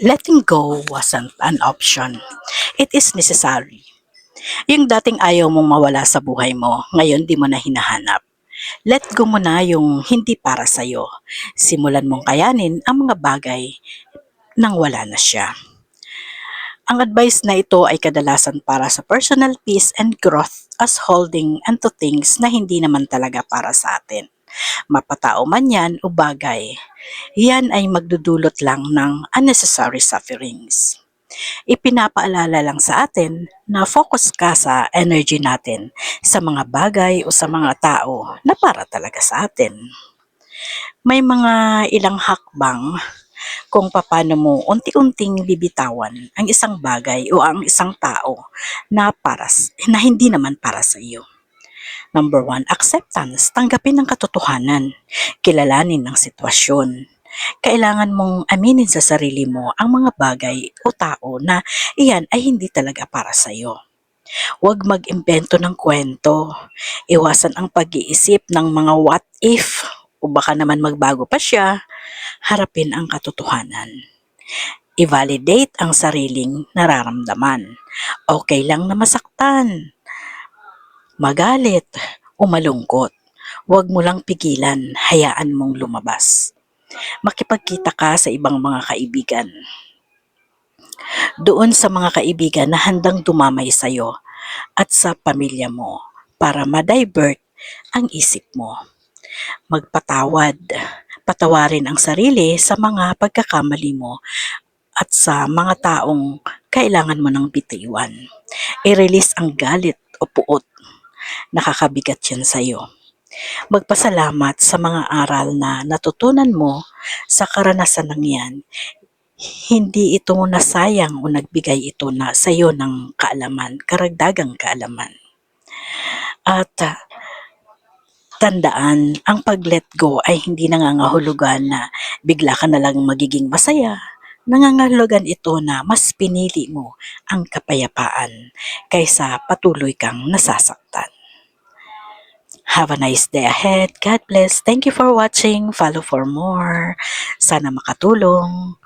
Letting go wasn't an option. It is necessary. Yung dating ayaw mong mawala sa buhay mo, ngayon di mo na hinahanap. Let go mo na yung hindi para sa'yo. Simulan mong kayanin ang mga bagay nang wala na siya. Ang advice na ito ay kadalasan para sa personal peace and growth as holding onto things na hindi naman talaga para sa atin. Mapatao man yan o bagay, yan ay magdudulot lang ng unnecessary sufferings. Ipinapaalala lang sa atin na focus ka sa energy natin sa mga bagay o sa mga tao na para talaga sa atin. May mga ilang hakbang kung paano mo unti-unting bibitawan ang isang bagay o ang isang tao na hindi naman para sa iyo. Number 1, acceptance. Tanggapin ang katotohanan. Kilalanin ang sitwasyon. Kailangan mong aminin sa sarili mo ang mga bagay o tao na iyan ay hindi talaga para sa iyo. Huwag mag-imbento ng kwento. Iwasan ang pag-iisip ng mga what if o baka naman magbago pa siya. Harapin ang katotohanan. I-validate ang sariling nararamdaman. Okay lang na masaktan, magalit o malungkot. Huwag mo lang pigilan, hayaan mong lumabas. Makipagkita ka sa ibang mga kaibigan. Doon sa mga kaibigan na handang dumamay sa'yo at sa pamilya mo para ma-divert ang isip mo. Magpatawad. Patawarin ang sarili sa mga pagkakamali mo at sa mga taong kailangan mo ng bitiwan. I-release ang galit o puot. Nakakabigat yan sa'yo. Magpasalamat sa mga aral na natutunan mo sa karanasan ng yan. Hindi ito nasayang o nagbigay ito na sa iyo ng kaalaman, karagdagang kaalaman. At tandaan, ang pag-let go ay hindi nangangahulugan na bigla ka na lang magiging masaya. Nangangahulugan ito na mas pinili mo ang kapayapaan kaysa patuloy kang nasasaktan. Have a nice day ahead. God bless. Thank you for watching. Follow for more. Sana makatulong.